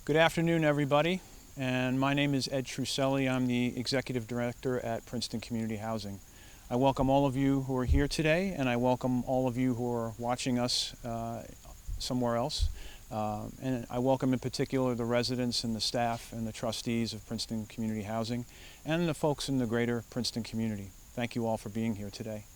Good afternoon, everybody, and my name is Ed Truscelli. I'm the Executive Director at Princeton Community Housing. I welcome all of you who are here today, and I welcome all of you who are watching us somewhere else. And I welcome in particular the residents and the staff and the trustees of Princeton Community Housing and the folks in the greater Princeton community. Thank you all for being here today.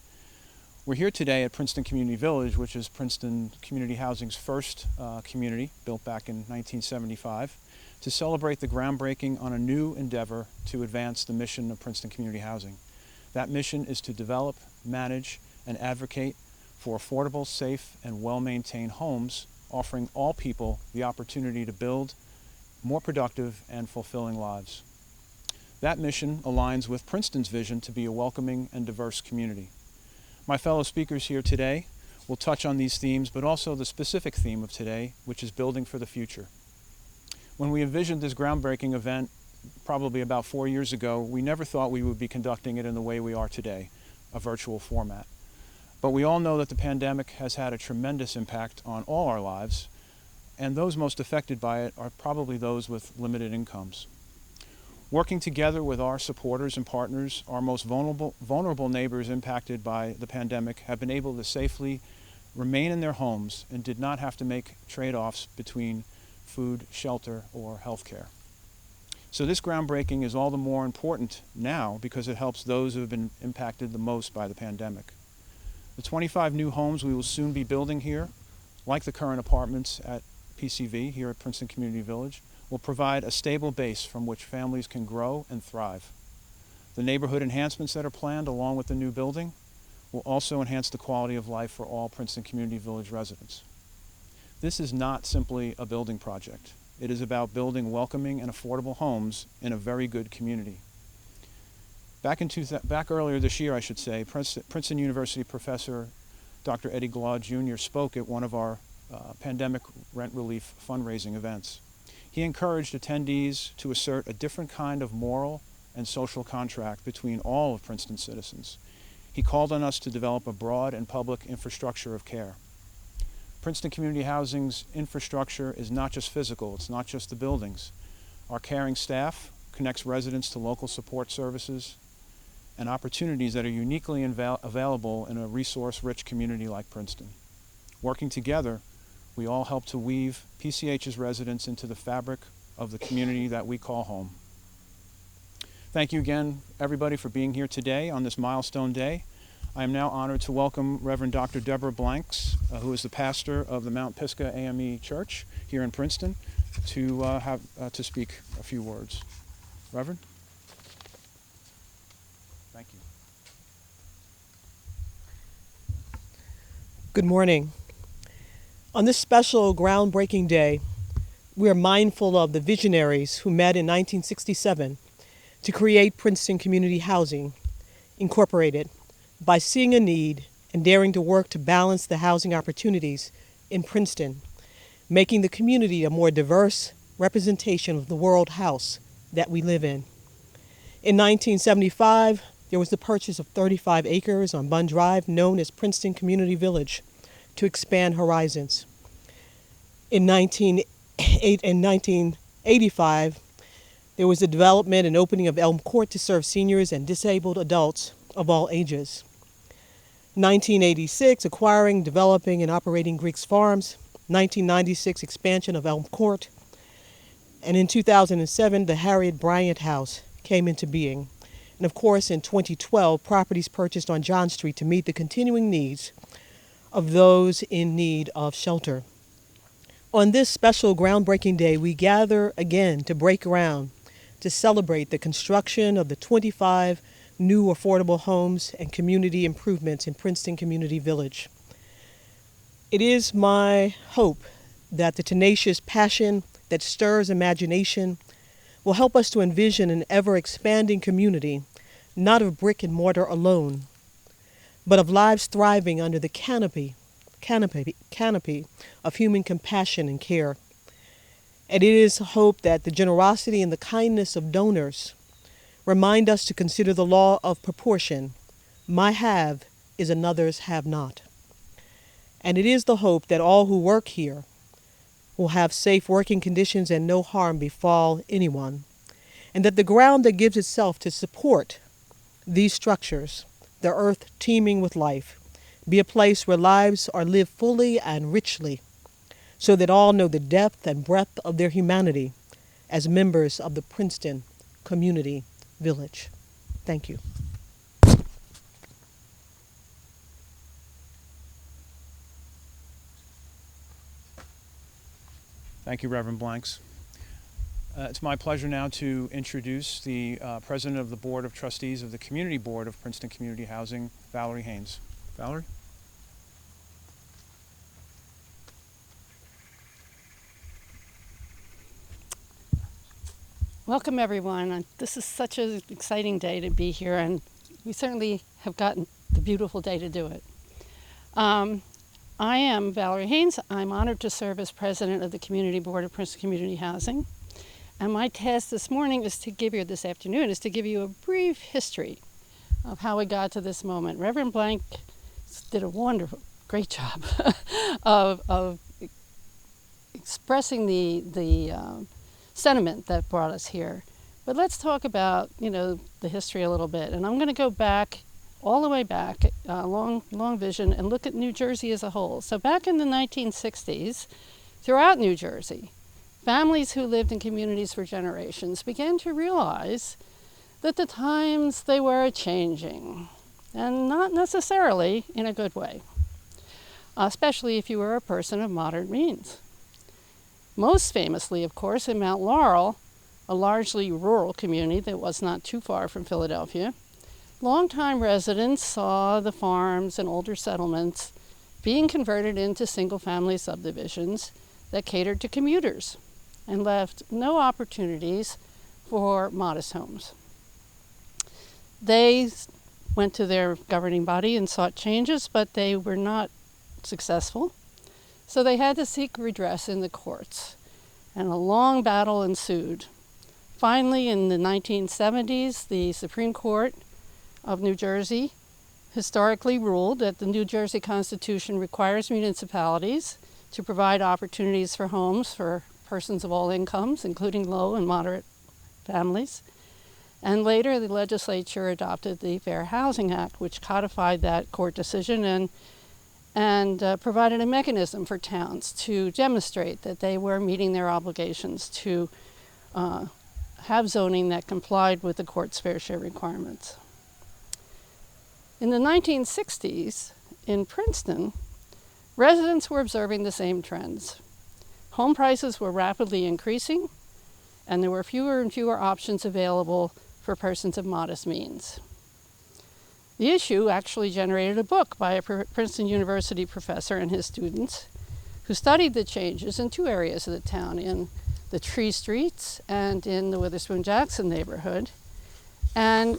We're here today at Princeton Community Village, which is Princeton Community Housing's first community, built back in 1975, to celebrate the groundbreaking on a new endeavor to advance the mission of Princeton Community Housing. That mission is to develop, manage, and advocate for affordable, safe, and well-maintained homes, offering all people the opportunity to build more productive and fulfilling lives. That mission aligns with Princeton's vision to be a welcoming and diverse community. My fellow speakers here today will touch on these themes, but also the specific theme of today, which is building for the future. When we envisioned this groundbreaking event, probably about 4 years ago, we never thought we would be conducting it in the way we are today, a virtual format. But we all know that the pandemic has had a tremendous impact on all our lives, and those most affected by it are probably those with limited incomes. Working together with our supporters and partners, our most vulnerable neighbors impacted by the pandemic have been able to safely remain in their homes and did not have to make trade-offs between food, shelter, or health care. So this groundbreaking is all the more important now because it helps those who have been impacted the most by the pandemic. The 25 new homes we will soon be building here, like the current apartments at PCV here at Princeton Community Village, will provide a stable base from which families can grow and thrive. The neighborhood enhancements that are planned along with the new building will also enhance the quality of life for all Princeton Community Village residents. This is not simply a building project. It is about building welcoming and affordable homes in a very good community. Back earlier this year, I should say, Princeton University professor Dr. Eddie Glaud Jr. spoke at one of our pandemic rent relief fundraising events. He encouraged attendees to assert a different kind of moral and social contract between all of Princeton's citizens. He called on us to develop a broad and public infrastructure of care. Princeton Community Housing's infrastructure is not just physical, it's not just the buildings. Our caring staff connects residents to local support services and opportunities that are uniquely available in a resource-rich community like Princeton. Working together, we all help to weave PCH's residents into the fabric of the community that we call home. Thank you again, everybody, for being here today on this milestone day. I am now honored to welcome Reverend Dr. Deborah Blanks, who is the pastor of the Mount Pisgah AME Church here in Princeton, to speak a few words. Reverend? Thank you. Good morning. On this special groundbreaking day, we are mindful of the visionaries who met in 1967 to create Princeton Community Housing, Incorporated, by seeing a need and daring to work to balance the housing opportunities in Princeton, making the community a more diverse representation of the world house that we live in. In 1975, there was the purchase of 35 acres on Bunn Drive, known as Princeton Community Village, to expand horizons. In 1985, there was the development and opening of Elm Court to serve seniors and disabled adults of all ages. 1986, acquiring, developing, and operating Greeks Farms. 1996, expansion of Elm Court. And in 2007, the Harriet Bryant House came into being. And of course, in 2012, properties purchased on John Street to meet the continuing needs of those in need of shelter. On this special groundbreaking day, we gather again to break ground, to celebrate the construction of the 25 new affordable homes and community improvements in Princeton Community Village. It is my hope that the tenacious passion that stirs imagination will help us to envision an ever-expanding community, not of brick and mortar alone, but of lives thriving under the canopy of human compassion and care. And it is a hope that the generosity and the kindness of donors remind us to consider the law of proportion. My have is another's have not. And it is the hope that all who work here will have safe working conditions and no harm befall anyone, and that the ground that gives itself to support these structures, the earth teeming with life, be a place where lives are lived fully and richly, so that all know the depth and breadth of their humanity as members of the Princeton Community Village. Thank you. Thank you, Reverend Blanks. It's my pleasure now to introduce the President of the Board of Trustees of the Community Board of Princeton Community Housing, Valerie Haynes. Valerie? Welcome, everyone. This is such an exciting day to be here, and we certainly have gotten the beautiful day to do it. I am Valerie Haynes. I'm honored to serve as President of the Community Board of Princeton Community Housing. And my task this morning is to give you, this afternoon, is to give you a brief history of how we got to this moment. Reverend Blank did a wonderful, great job of expressing the sentiment that brought us here. But let's talk about, the history a little bit. And I'm going to go back, all the way back, long vision, and look at New Jersey as a whole. So back in the 1960s, throughout New Jersey, families who lived in communities for generations began to realize that the times they were changing, and not necessarily in a good way, especially if you were a person of moderate means. Most famously, of course, in Mount Laurel, a largely rural community that was not too far from Philadelphia, longtime residents saw the farms and older settlements being converted into single-family subdivisions that catered to commuters and left no opportunities for modest homes. They went to their governing body and sought changes, but they were not successful. So they had to seek redress in the courts, and a long battle ensued. Finally, in the 1970s, the Supreme Court of New Jersey historically ruled that the New Jersey Constitution requires municipalities to provide opportunities for homes for persons of all incomes, including low and moderate families. And later, the legislature adopted the Fair Housing Act, which codified that court decision and provided a mechanism for towns to demonstrate that they were meeting their obligations to have zoning that complied with the court's fair share requirements. In the 1960s, in Princeton, residents were observing the same trends. Home prices were rapidly increasing, and there were fewer and fewer options available for persons of modest means. The issue actually generated a book by a Princeton University professor and his students who studied the changes in two areas of the town, in the Tree Streets and in the Witherspoon-Jackson neighborhood. And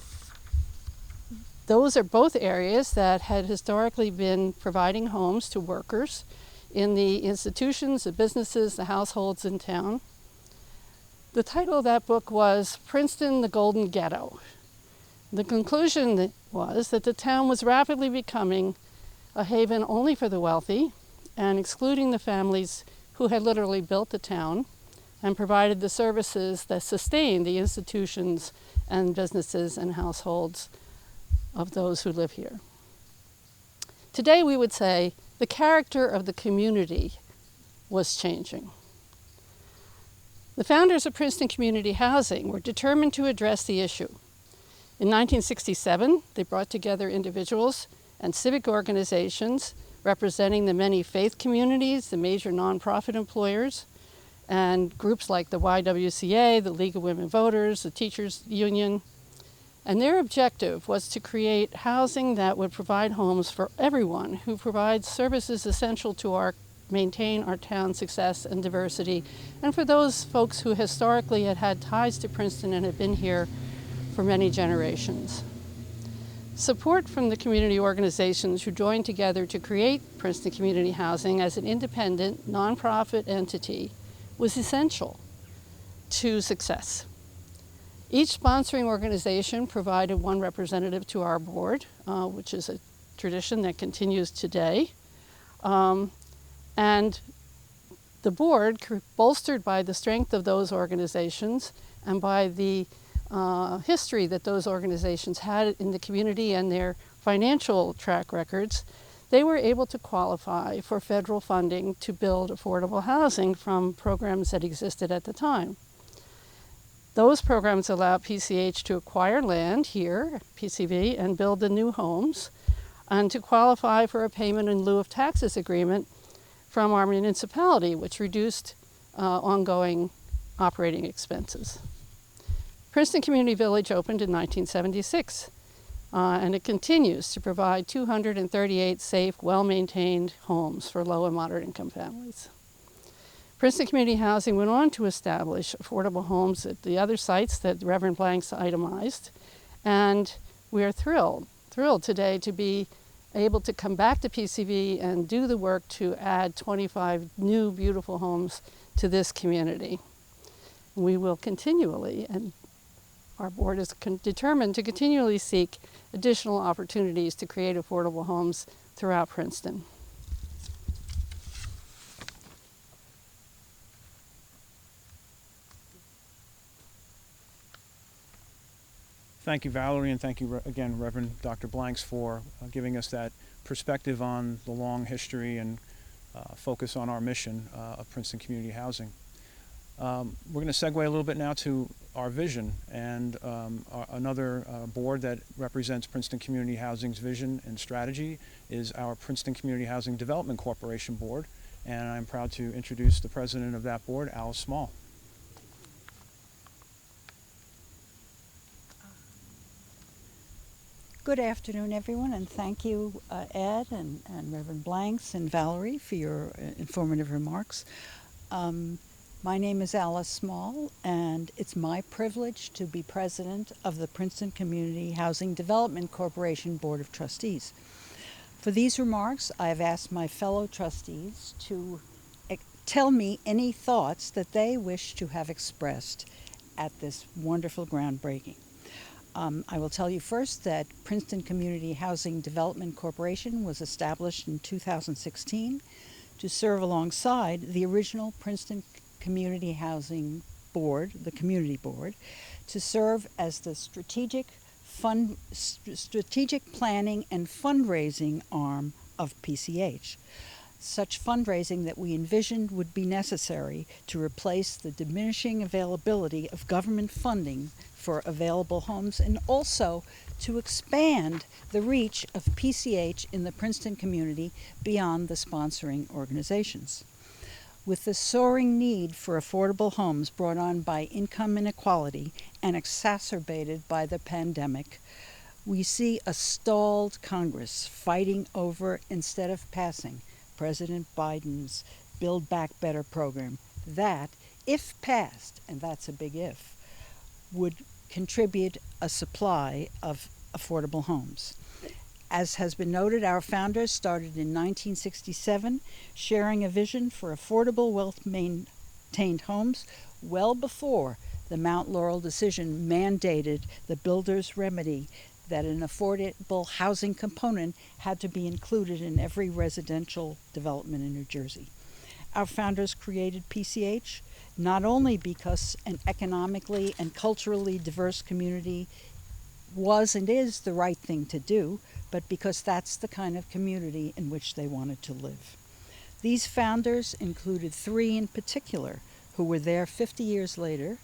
those are both areas that had historically been providing homes to workers in the institutions, the businesses, the households in town. The title of that book was Princeton, the Golden Ghetto. The conclusion was that the town was rapidly becoming a haven only for the wealthy and excluding the families who had literally built the town and provided the services that sustained the institutions and businesses and households of those who live here. Today we would say the character of the community was changing. The founders of Princeton Community Housing were determined to address the issue. In 1967, they brought together individuals and civic organizations representing the many faith communities, the major nonprofit employers, and groups like the YWCA, the League of Women Voters, the Teachers Union. And their objective was to create housing that would provide homes for everyone who provides services essential to maintain our town's success and diversity, and for those folks who historically had ties to Princeton and had been here for many generations. Support from the community organizations who joined together to create Princeton Community Housing as an independent, nonprofit entity was essential to success. Each sponsoring organization provided one representative to our board, which is a tradition that continues today. And The board, bolstered by the strength of those organizations and by the history that those organizations had in the community and their financial track records, they were able to qualify for federal funding to build affordable housing from programs that existed at the time. Those programs allow PCH to acquire land here, PCV, and build the new homes, and to qualify for a payment in lieu of taxes agreement from our municipality, which reduced ongoing operating expenses. Princeton Community Village opened in 1976, and it continues to provide 238 safe, well-maintained homes for low and moderate income families. Princeton Community Housing went on to establish affordable homes at the other sites that Reverend Blanks itemized, and we are thrilled today to be able to come back to PCV and do the work to add 25 new beautiful homes to this community. We will continually, and our board is determined to continually seek additional opportunities to create affordable homes throughout Princeton. Thank you, Valerie, and thank you again, Reverend Dr. Blanks, for giving us that perspective on the long history and focus on our mission of Princeton Community Housing. We're going to segue a little bit now to our vision, and another board that represents Princeton Community Housing's vision and strategy is our Princeton Community Housing Development Corporation Board, and I'm proud to introduce the president of that board, Alice Small. Good afternoon, everyone, and thank you, Ed and Reverend Blanks and Valerie, for your informative remarks. My name is Alice Small, and it's my privilege to be president of the Princeton Community Housing Development Corporation Board of Trustees. For these remarks, I have asked my fellow trustees to tell me any thoughts that they wish to have expressed at this wonderful groundbreaking. I will tell you first that Princeton Community Housing Development Corporation was established in 2016 to serve alongside the original Princeton Community Housing Board, the Community Board, to serve as the strategic planning and fundraising arm of PCH. Such fundraising that we envisioned would be necessary to replace the diminishing availability of government funding for available homes, and also to expand the reach of PCH in the Princeton community beyond the sponsoring organizations. With the soaring need for affordable homes brought on by income inequality and exacerbated by the pandemic, we see a stalled Congress fighting over, instead of passing, President Biden's Build Back Better program that, if passed, and that's a big if, would contribute a supply of affordable homes. As has been noted, our founders started in 1967, sharing a vision for affordable, well-maintained homes well before the Mount Laurel decision mandated the builder's remedy that an affordable housing component had to be included in every residential development in New Jersey. Our founders created PCH not only because an economically and culturally diverse community was and is the right thing to do, but because that's the kind of community in which they wanted to live. These founders included three in particular who were there 50 years later,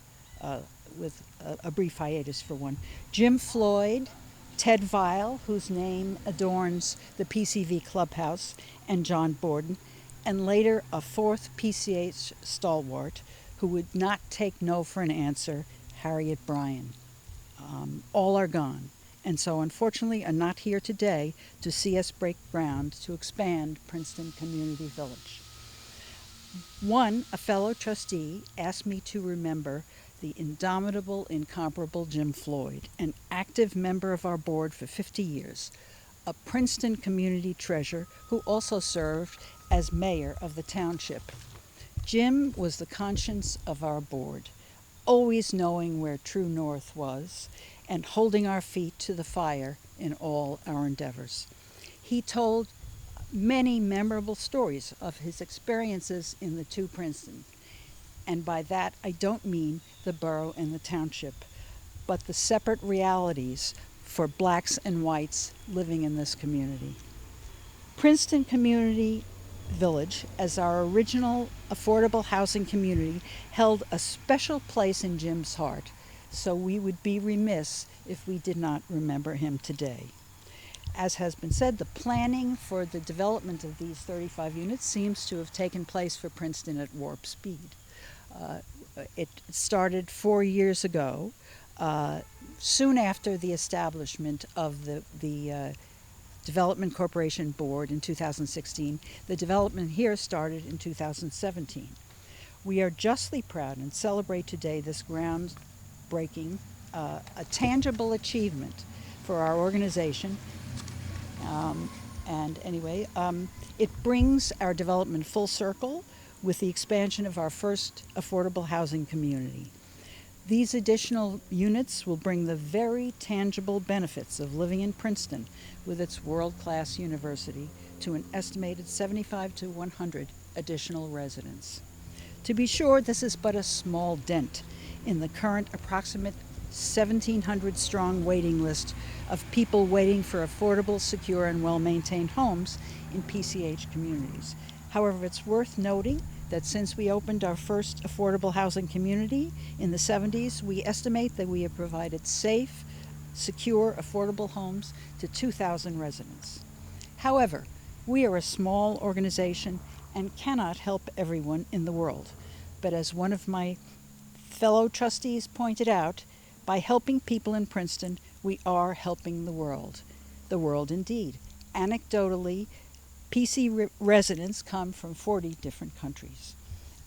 with a brief hiatus for one. Jim Floyd, Ted Vial, whose name adorns the PCV Clubhouse, and John Borden, and later a fourth PCH stalwart who would not take no for an answer, Harriet Bryan. All are gone, and so unfortunately are not here today to see us break ground to expand Princeton Community Village. One, a fellow trustee, asked me to remember the indomitable, incomparable Jim Floyd, an active member of our board for 50 years, a Princeton community treasure who also served as mayor of the township. Jim was the conscience of our board, always knowing where true north was and holding our feet to the fire in all our endeavors. He told many memorable stories of his experiences in the two Princeton. And by that, I don't mean the borough and the township, but the separate realities for blacks and whites living in this community. Princeton Community Village, as our original affordable housing community, held a special place in Jim's heart, so we would be remiss if we did not remember him today. As has been said, the planning for the development of these 35 units seems to have taken place for Princeton at warp speed. It started 4 years ago, soon after the establishment of the Development Corporation Board in 2016. The development here started in 2017. We are justly proud and celebrate today this groundbreaking, a tangible achievement for our organization. It brings our development full circle with the expansion of our first affordable housing community. These additional units will bring the very tangible benefits of living in Princeton with its world-class university to an estimated 75 to 100 additional residents. To be sure, this is but a small dent in the current approximate 1,700 strong waiting list of people waiting for affordable, secure, and well-maintained homes in PCH communities. However, it's worth noting that since we opened our first affordable housing community in the 70s, we estimate that we have provided safe, secure, affordable homes to 2,000 residents. However, we are a small organization and cannot help everyone in the world. But as one of my fellow trustees pointed out, by helping people in Princeton, we are helping the world. The world indeed. Anecdotally, PC residents come from 40 different countries.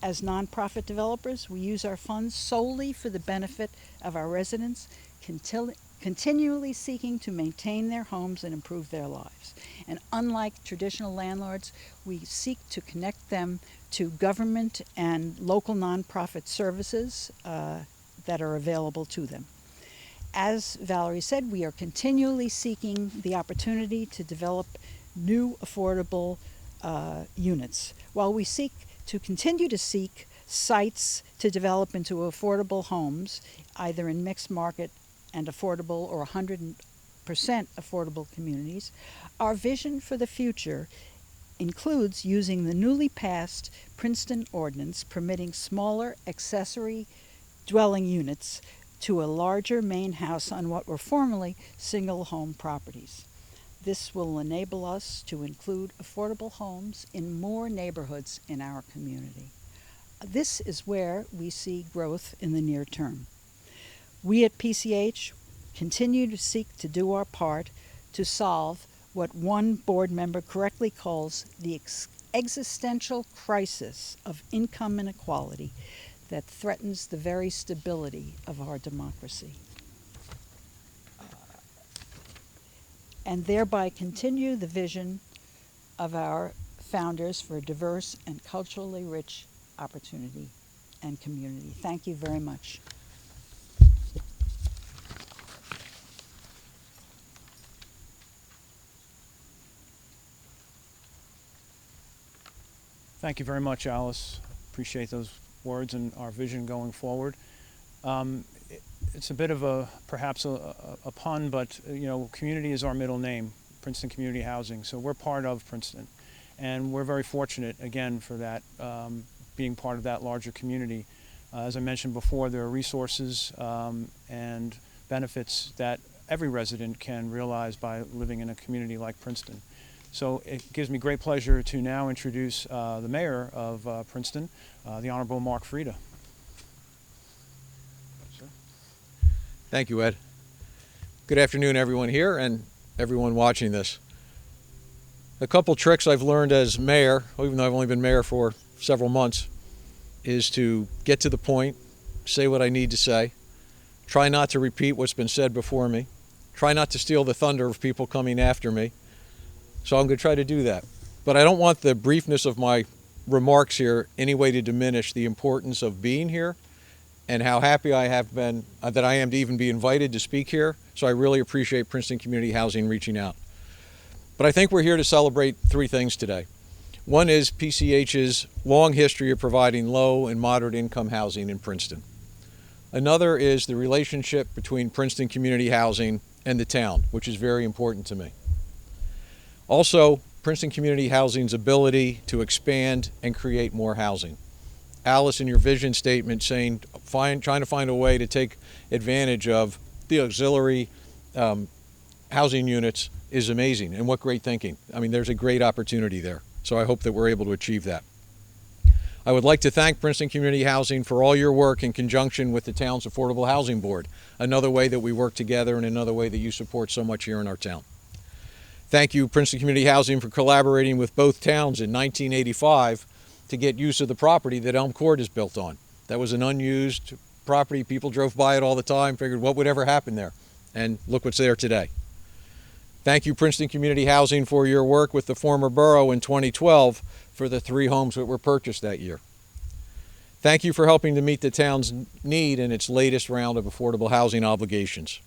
As nonprofit developers, we use our funds solely for the benefit of our residents, continually seeking to maintain their homes and improve their lives. And unlike traditional landlords, we seek to connect them to government and local nonprofit services that are available to them. As Valerie said, we are continually seeking the opportunity to develop new affordable units. While we seek to continue to seek sites to develop into affordable homes, either in mixed market and affordable or 100% affordable communities, our vision for the future includes using the newly passed Princeton ordinance permitting smaller accessory dwelling units to a larger main house on what were formerly single home properties. This will enable us to include affordable homes in more neighborhoods in our community. This is where we see growth in the near term. We at PCH continue to seek to do our part to solve what one board member correctly calls the existential crisis of income inequality that threatens the very stability of our democracy. And thereby continue the vision of our founders for a diverse and culturally rich opportunity and community. Thank you very much. Thank you very much, Alice. Appreciate those words and our vision going forward. It's a bit of perhaps a pun, but community is our middle name, Princeton Community Housing. So we're part of Princeton, and we're very fortunate again for that, being part of that larger community. As I mentioned before, there are resources and benefits that every resident can realize by living in a community like Princeton. So it gives me great pleasure to now introduce the mayor of Princeton, the Honorable Mark Freda. Thank you, Ed. Good afternoon, everyone here and everyone watching this. A couple tricks I've learned as mayor, even though I've only been mayor for several months, is to get to the point, say what I need to say, try not to repeat what's been said before me, try not to steal the thunder of people coming after me. So I'm going to try to do that. But I don't want the briefness of my remarks here any way to diminish the importance of being here and how happy I have been that I am to even be invited to speak here. So I really appreciate Princeton Community Housing reaching out. But I think we're here to celebrate three things today. One is PCH's long history of providing low and moderate income housing in Princeton. Another is the relationship between Princeton Community Housing and the town, which is very important to me. Also, Princeton Community Housing's ability to expand and create more housing. Alice, in your vision statement, saying trying to find a way to take advantage of the auxiliary housing units is amazing, and what great thinking. I mean, there's a great opportunity there, so I hope that we're able to achieve that. I would like to thank Princeton Community Housing for all your work in conjunction with the town's Affordable Housing Board, another way that we work together and another way that you support so much here in our town. Thank you, Princeton Community Housing, for collaborating with both towns in 1985 to get use of the property that Elm Court is built on. That was an unused property. People drove by it all the time, figured what would ever happen there, and look what's there today. Thank you, Princeton Community Housing, for your work with the former borough in 2012 for the 3 homes that were purchased that year. Thank you for helping to meet the town's need in its latest round of affordable housing obligations.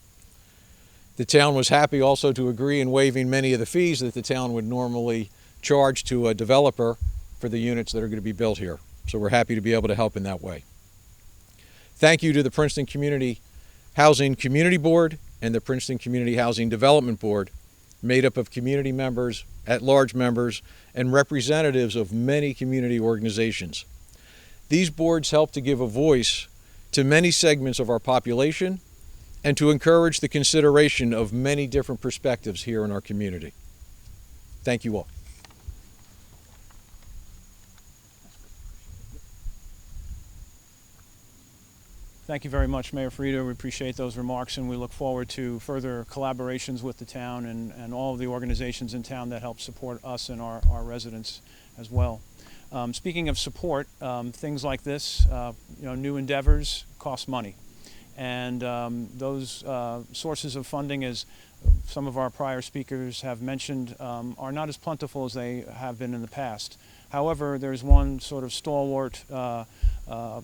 The town was happy also to agree in waiving many of the fees that the town would normally charge to a developer for the units that are going to be built here. So we're happy to be able to help in that way. Thank you to the Princeton Community Housing Community Board and the Princeton Community Housing Development Board, made up of community members, at-large members, and representatives of many community organizations. These boards help to give a voice to many segments of our population and to encourage the consideration of many different perspectives here in our community. Thank you all. Thank you very much, Mayor Freda. We appreciate those remarks, and we look forward to further collaborations with the town and all of the organizations in town that help support us and our residents as well. Speaking of support, things like this, new endeavors cost money. And those sources of funding, as some of our prior speakers have mentioned, are not as plentiful as they have been in the past. However, there's one sort of stalwart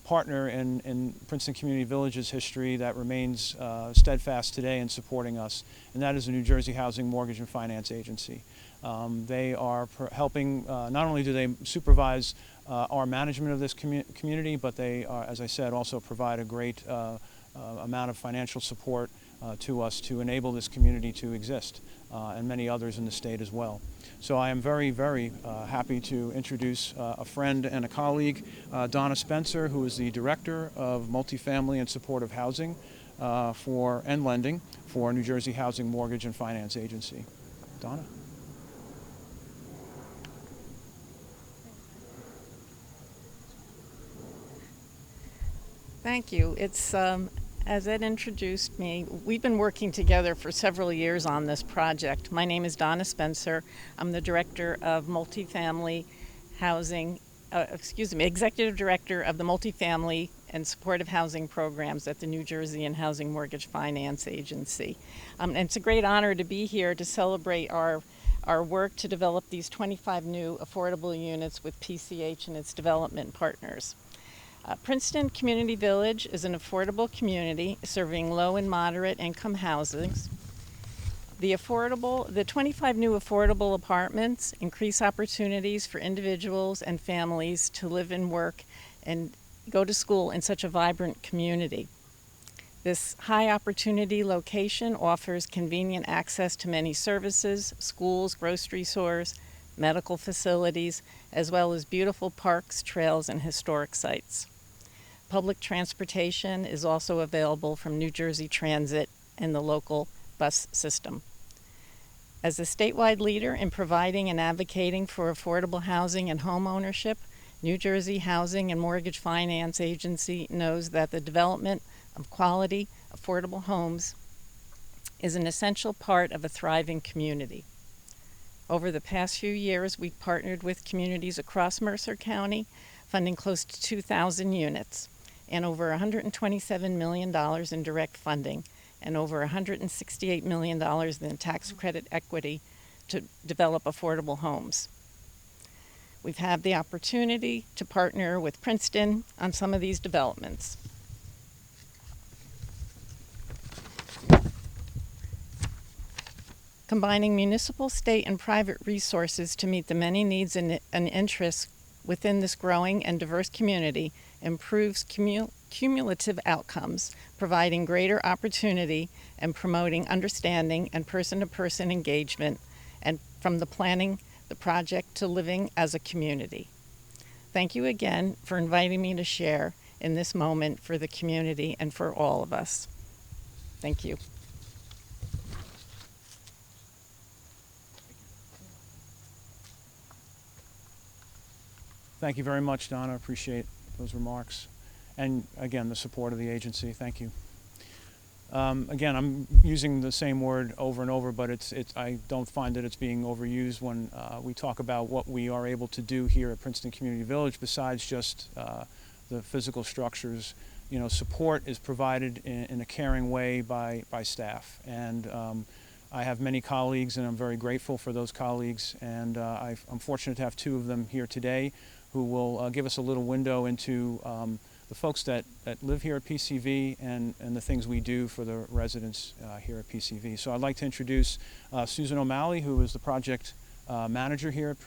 partner in Princeton Community Village's history that remains steadfast today in supporting us, and that is the New Jersey Housing Mortgage and Finance Agency. They are helping, not only do they supervise our management of this community, but they are, as I said, also provide a great amount of financial support to us to enable this community to exist, and many others in the state as well. So I am very, very happy to introduce a friend and a colleague, Donna Spencer, who is the Director of Multifamily and Supportive Housing and Lending for New Jersey Housing Mortgage and Finance Agency. Donna. Thank you. It's as Ed introduced me, we've been working together for several years on this project. My name is Donna Spencer. I'm the Director of Multifamily Housing, Executive Director of the Multifamily and Supportive Housing Programs at the New Jersey and Housing Mortgage Finance Agency. And it's a great honor to be here to celebrate our work to develop these 25 new affordable units with PCH and its development partners. Princeton Community Village is an affordable community serving low and moderate income housings. The 25 new affordable apartments increase opportunities for individuals and families to live and work and go to school in such a vibrant community. This high opportunity location offers convenient access to many services, schools, grocery stores, medical facilities, as well as beautiful parks, trails, and historic sites. Public transportation is also available from New Jersey Transit and the local bus system. As a statewide leader in providing and advocating for affordable housing and home ownership, New Jersey Housing and Mortgage Finance Agency knows that the development of quality, affordable homes is an essential part of a thriving community. Over the past few years, we've partnered with communities across Mercer County, funding close to 2,000 units and over $127 million in direct funding and over $168 million in tax credit equity to develop affordable homes. We've had the opportunity to partner with Princeton on some of these developments. combining municipal, state, and private resources to meet the many needs and interests within this growing and diverse community improves cumulative outcomes, providing greater opportunity and promoting understanding and person-to-person engagement, and from the planning the project to living as a community. Thank you again for inviting me to share in this moment for the community and for all of us. Thank you. Thank you very much, Donna. Appreciate those remarks. And again, the support of the agency. Thank you. Again, I'm using the same word over and over, but I don't find that it's being overused when we talk about what we are able to do here at Princeton Community Village besides just the physical structures. You know, support is provided in a caring way by staff. And I have many colleagues, and I'm very grateful for those colleagues. And I'm fortunate to have two of them here today who will give us a little window into the folks that live here at PCV and the things we do for the residents here at PCV. So I'd like to introduce Susan O'Malley, who is the project manager here,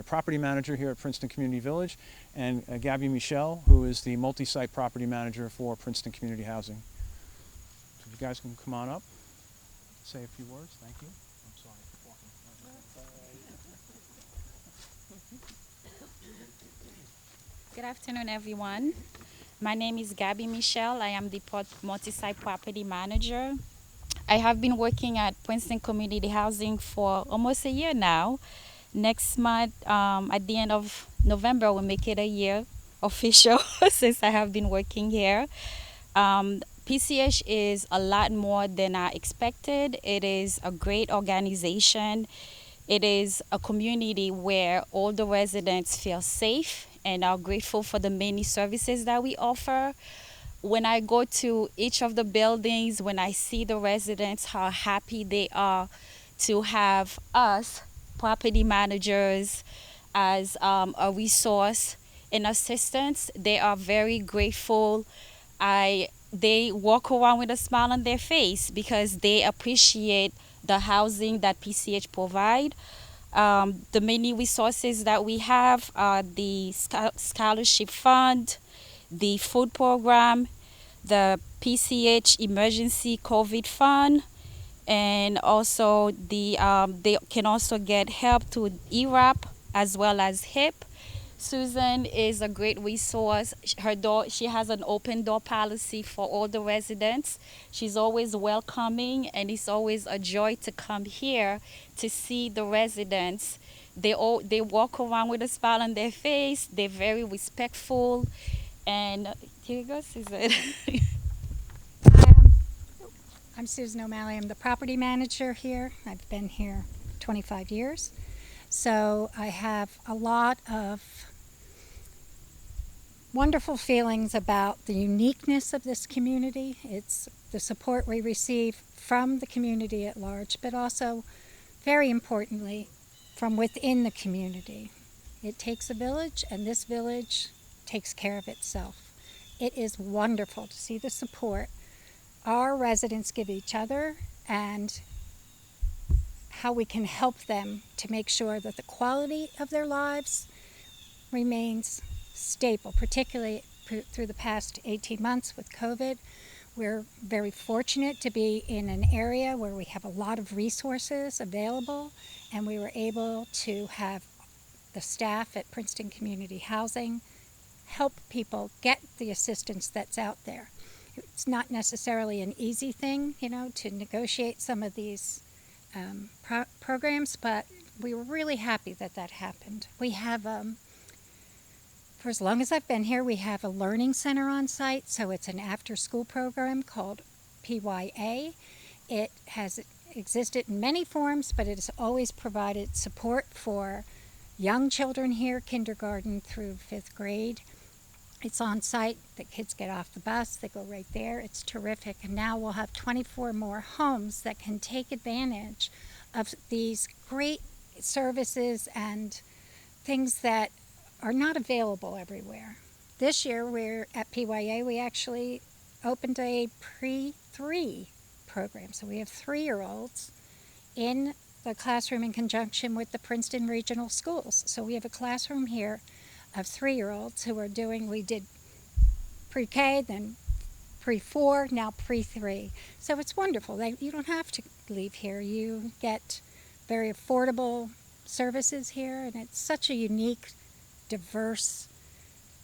property manager here at Princeton Community Village, and Gabby Michel, who is the multi-site property manager for Princeton Community Housing. So if you guys can come on up, say a few words. Thank you. I'm sorry for walking. Good afternoon, everyone. My name is Gabby Michel. I am the multi-site property manager. I have been working at Princeton Community Housing for almost a year now. Next month, at the end of November, we'll make it a year official since I have been working here. PCH is a lot more than I expected. It is a great organization. It is a community where all the residents feel safe and are grateful for the many services that we offer. When I go to each of the buildings, when I see the residents, how happy they are to have us, property managers, as a resource and assistance, they are very grateful. They walk around with a smile on their face because they appreciate the housing that PCH provide. The many resources that we have are the scholarship fund, the food program, the PCH emergency COVID fund, and also they can also get help to ERAP as well as HIP. Susan is a great resource. She has an open door policy for all the residents. She's always welcoming, and it's always a joy to come here to see the residents. They walk around with a smile on their face. They're very respectful. And here you go, Susan. I'm Susan O'Malley. I'm the property manager here. I've been here 25 years. So I have a lot of wonderful feelings about the uniqueness of this community. It's the support we receive from the community at large, but also, very importantly, from within the community. It takes a village, and this village takes care of itself. It is wonderful to see the support our residents give each other and how we can help them to make sure that the quality of their lives remains stable, particularly through the past 18 months with COVID. We're very fortunate to be in an area where we have a lot of resources available, and we were able to have the staff at Princeton Community Housing help people get the assistance that's out there. It's not necessarily an easy thing, to negotiate some of these programs, but we were really happy that happened. We have, for as long as I've been here, we have a learning center on site, so it's an after-school program called PYA. It has existed in many forms, but it has always provided support for young children here, kindergarten through 5th grade. It's on site. The kids get off the bus. They go right there. It's terrific. And now we'll have 24 more homes that can take advantage of these great services and things that are not available everywhere. This year, we're at PYA. We actually opened a pre-3 program. So we have 3-year-olds in the classroom in conjunction with the Princeton Regional Schools. So we have a classroom here of 3-year-olds who are we did pre-K, then pre-4, now pre-3. So it's wonderful. You don't have to leave here. You get very affordable services here, and it's such a unique, diverse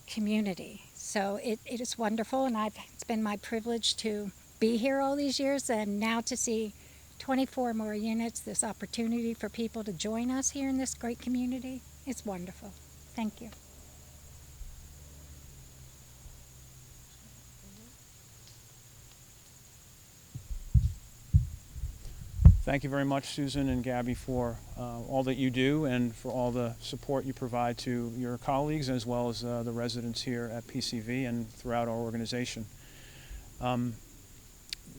community. So it is wonderful, and it's been my privilege to be here all these years, and now to see 24 more units, this opportunity for people to join us here in this great community. It's wonderful. Thank you. Thank you very much, Susan and Gabby, for all that you do and for all the support you provide to your colleagues as well as the residents here at PCV and throughout our organization.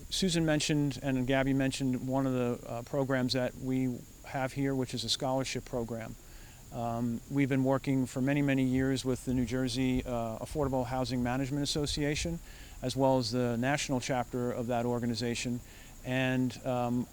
Susan mentioned and Gabby mentioned one of the programs that we have here, which is a scholarship program. We've been working for many, many years with the New Jersey Affordable Housing Management Association, as well as the national chapter of that organization. And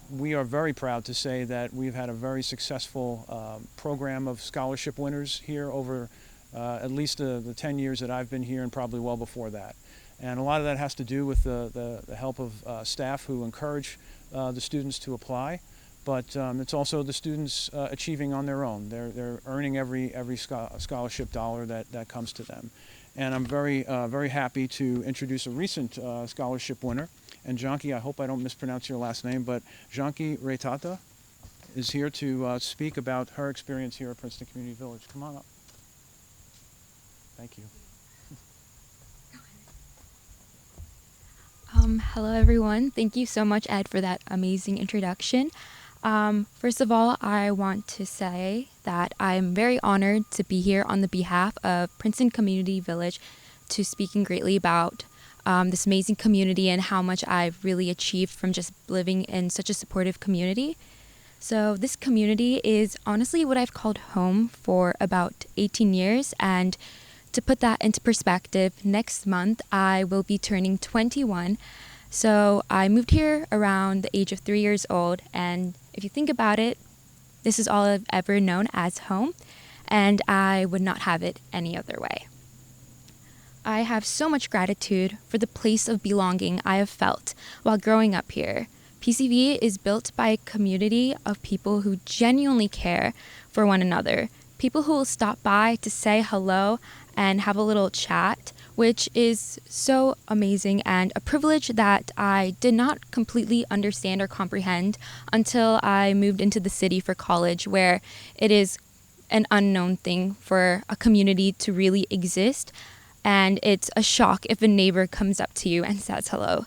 we are very proud to say that we've had a very successful program of scholarship winners here over at least the 10 years that I've been here, and probably well before that. And a lot of that has to do with the help of staff who encourage the students to apply, but it's also the students achieving on their own. They're earning every scholarship dollar that comes to them. And I'm very happy to introduce a recent scholarship winner. And Janki, I hope I don't mispronounce your last name, but Janki Raythattha is here to speak about her experience here at Princeton Community Village. Come on up. Thank you. Hello, everyone. Thank you so much, Ed, for that amazing introduction. First of all, I want to say that I'm very honored to be here on the behalf of Princeton Community Village to speaking greatly about this amazing community and how much I've really achieved from just living in such a supportive community. So this community is honestly what I've called home for about 18 years. And to put that into perspective, next month I will be turning 21. So I moved here around the age of 3 years old. And if you think about it, this is all I've ever known as home. And I would not have it any other way. I have so much gratitude for the place of belonging I have felt while growing up here. PCV is built by a community of people who genuinely care for one another, people who will stop by to say hello and have a little chat, which is so amazing and a privilege that I did not completely understand or comprehend until I moved into the city for college, where it is an unknown thing for a community to really exist. And it's a shock if a neighbor comes up to you and says hello.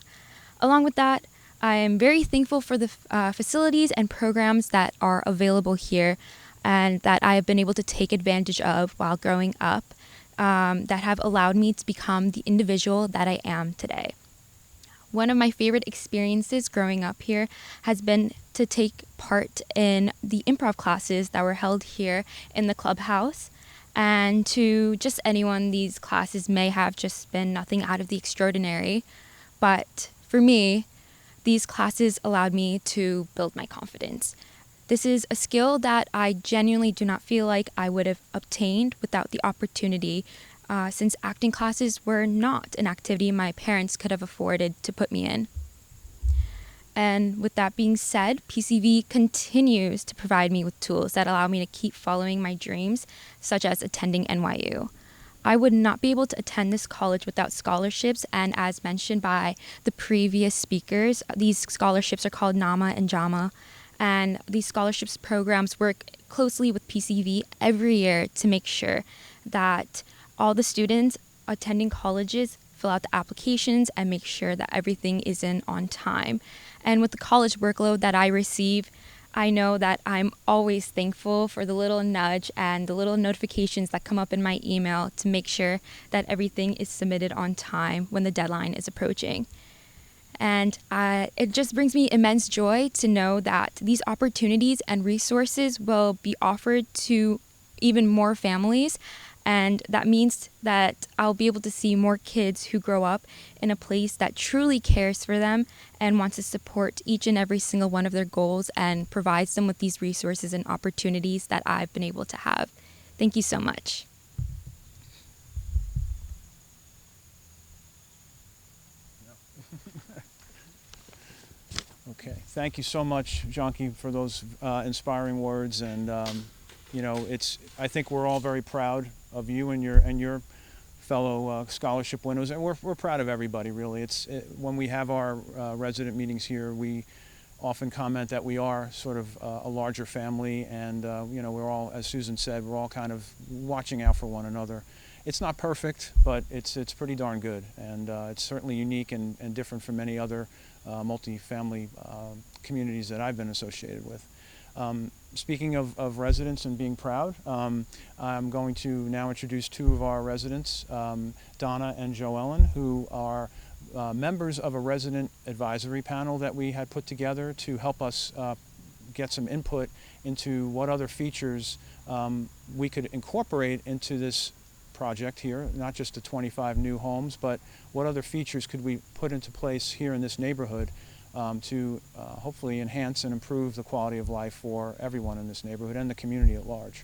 Along with that, I am very thankful for the facilities and programs that are available here and that I have been able to take advantage of while growing up that have allowed me to become the individual that I am today. One of my favorite experiences growing up here has been to take part in the improv classes that were held here in the clubhouse. And to just anyone, these classes may have just been nothing out of the extraordinary. But for me, these classes allowed me to build my confidence. This is a skill that I genuinely do not feel like I would have obtained without the opportunity, since acting classes were not an activity my parents could have afforded to put me in. And with that being said, PCV continues to provide me with tools that allow me to keep following my dreams, such as attending NYU. I would not be able to attend this college without scholarships, and as mentioned by the previous speakers, these scholarships are called NAHMA and JAHMA, and these scholarships programs work closely with PCV every year to make sure that all the students attending colleges fill out the applications and make sure that everything is in on time. And with the college workload that I receive, I know that I'm always thankful for the little nudge and the little notifications that come up in my email to make sure that everything is submitted on time when the deadline is approaching. And it just brings me immense joy to know that these opportunities and resources will be offered to even more families And that means that I'll be able to see more kids who grow up in a place that truly cares for them and wants to support each and every single one of their goals and provides them with these resources and opportunities that I've been able to have. Thank you so much. Okay, thank you so much, Janki, for those inspiring words. And you know, I think we're all very proud of you and your fellow scholarship winners, and we're proud of everybody, really. When we have our resident meetings here, we often comment that we are sort of a larger family, and you know, we're all, as Susan said, we're all kind of watching out for one another. It's not perfect, but it's pretty darn good, and it's certainly unique and different from many other multifamily communities that I've been associated with. Speaking of residents and being proud, I'm going to now introduce two of our residents, Donna and JoEllen, who are members of a resident advisory panel that we had put together to help us get some input into what other features we could incorporate into this project here, not just the 25 new homes, but what other features could we put into place here in this neighborhood to hopefully enhance and improve the quality of life for everyone in this neighborhood and the community at large.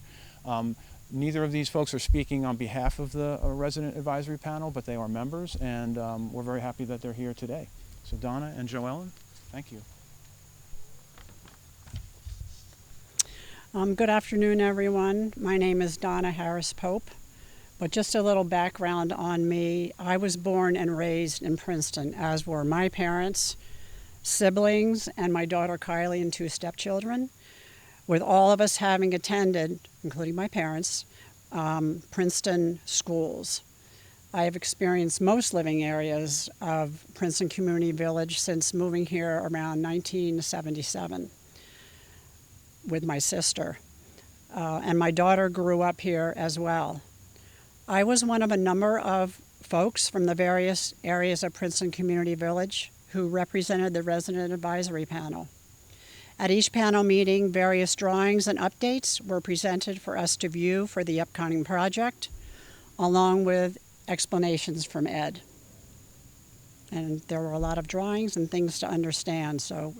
Neither of these folks are speaking on behalf of the resident advisory panel, but they are members, and we're very happy that they're here today. So Donna and JoEllen, thank you. Good afternoon, everyone. My name is Donna Harris Pope. But just a little background on me. I was born and raised in Princeton, as were my parents, siblings, and my daughter Kylie and two stepchildren, with all of us having attended, including my parents, Princeton schools. I have experienced most living areas of Princeton Community Village since moving here around 1977 with my sister. And my daughter grew up here as well. I was one of a number of folks from the various areas of Princeton Community Village who represented the resident advisory panel. At each panel meeting, various drawings and updates were presented for us to view for the upcoming project, along with explanations from Ed. And there were a lot of drawings and things to understand, so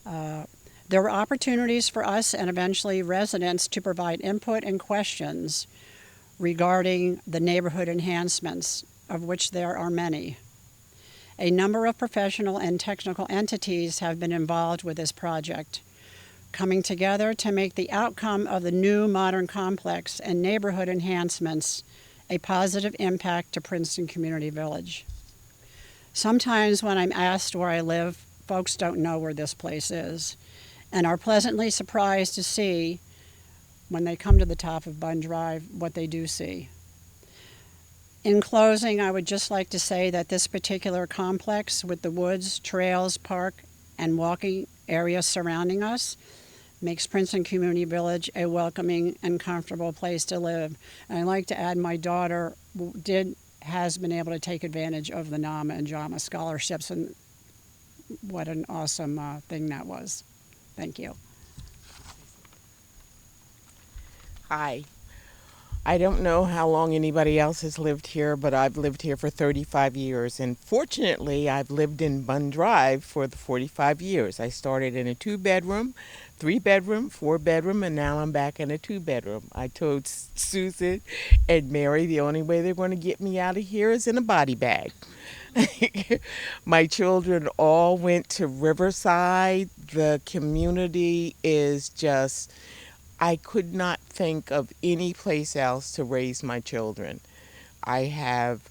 there were opportunities for us and eventually residents to provide input and questions regarding the neighborhood enhancements, of which there are many. A number of professional and technical entities have been involved with this project, coming together to make the outcome of the new modern complex and neighborhood enhancements a positive impact to Princeton Community Village. Sometimes when I'm asked where I live, folks don't know where this place is and are pleasantly surprised to see when they come to the top of Bunn Drive, what they do see. In closing, I would just like to say that this particular complex with the woods, trails, park, and walking area surrounding us makes Princeton Community Village a welcoming and comfortable place to live. And I'd like to add my daughter has been able to take advantage of the NAHMA and JAHMA scholarships, and what an awesome thing that was. Thank you. Hi. I don't know how long anybody else has lived here, but I've lived here for 35 years. And fortunately, I've lived in Bunn Drive for the 45 years. I started in a 2-bedroom, 3-bedroom, 4-bedroom, and now I'm back in a 2-bedroom. I told Susan and Mary the only way they're going to get me out of here is in a body bag. My children all went to Riverside. The community is just... I could not think of any place else to raise my children. I have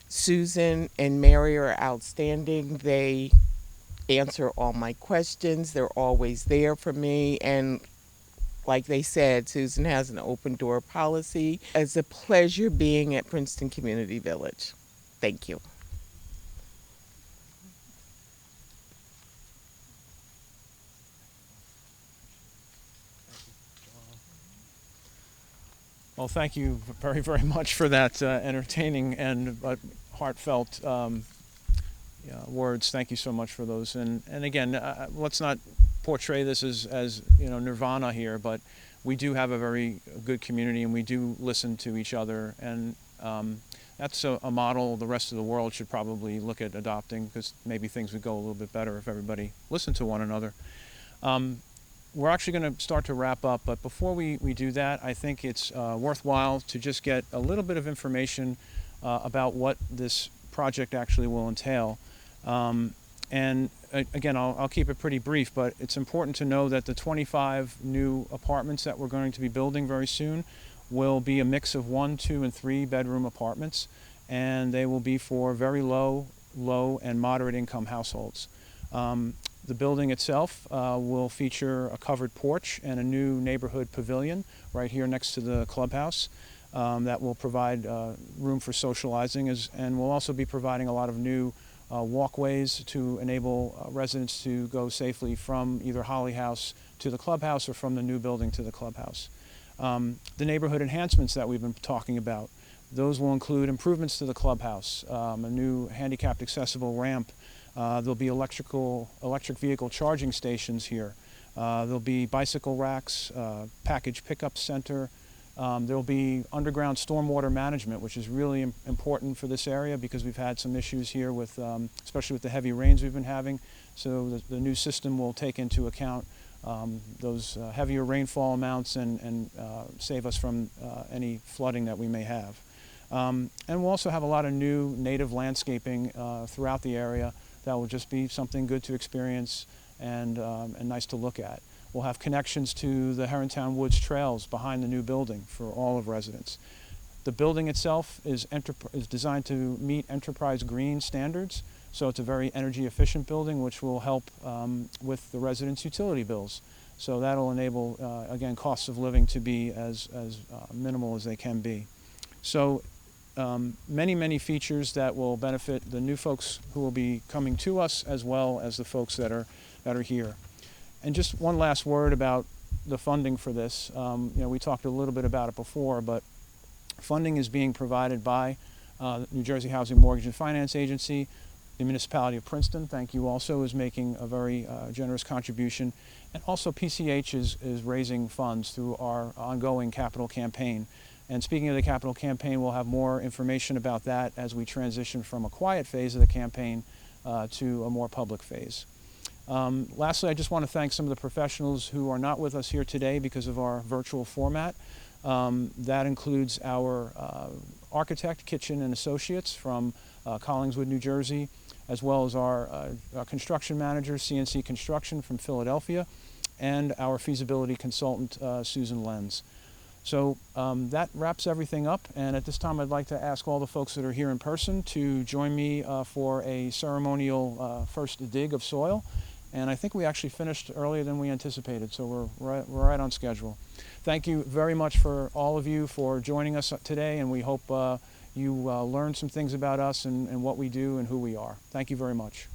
Susan and Mary are outstanding. They answer all my questions. They're always there for me. And like they said, Susan has an open door policy. It's a pleasure being at Princeton Community Village. Thank you. Well, thank you very, very much for that entertaining and heartfelt words. Thank you so much for those. And again, let's not portray this as nirvana here, but we do have a very good community, and we do listen to each other, and that's a model the rest of the world should probably look at adopting, because maybe things would go a little bit better if everybody listened to one another. We're actually going to start to wrap up, but before we do that, I think it's worthwhile to just get a little bit of information about what this project actually will entail. And again, I'll keep it pretty brief, but it's important to know that the 25 new apartments that we're going to be building very soon will be a mix of 1, 2, and 3 bedroom apartments, and they will be for very low, and moderate income households. The building itself will feature a covered porch and a new neighborhood pavilion right here next to the clubhouse that will provide room for socializing, and we'll also be providing a lot of new walkways to enable residents to go safely from either Holly House to the clubhouse or from the new building to the clubhouse. The neighborhood enhancements that we've been talking about, those will include improvements to the clubhouse, a new handicapped accessible ramp. There'll be electric vehicle charging stations here. There'll be bicycle racks, package pickup center. There'll be underground stormwater management, which is really important for this area because we've had some issues here with, especially with the heavy rains we've been having. So the new system will take into account those heavier rainfall amounts and save us from any flooding that we may have. And we'll also have a lot of new native landscaping throughout the area that will just be something good to experience and nice to look at. We'll have connections to the Herrontown Woods trails behind the new building for all of residents. The building itself is designed to meet enterprise green standards, so it's a very energy efficient building which will help with the residents' utility bills. So that'll enable, again, costs of living to be as minimal as they can be. So many features that will benefit the new folks who will be coming to us as well as the folks that are here. And just one last word about the funding for this. We talked a little bit about it before, but funding is being provided by New Jersey Housing Mortgage and Finance Agency. The Municipality of Princeton, thank you, also is making a very generous contribution. And also PCH is raising funds through our ongoing capital campaign. And speaking of the capital campaign, we'll have more information about that as we transition from a quiet phase of the campaign to a more public phase. Lastly, I just want to thank some of the professionals who are not with us here today because of our virtual format. That includes our architect, Kitchen and Associates from Collingswood, New Jersey, as well as our construction manager, CNC Construction from Philadelphia, and our feasibility consultant, Susan Lenz. So that wraps everything up, and at this time I'd like to ask all the folks that are here in person to join me for a ceremonial first dig of soil. And I think we actually finished earlier than we anticipated, so we're right on schedule. Thank you very much for all of you for joining us today, and we hope you learned some things about us and what we do and who we are. Thank you very much.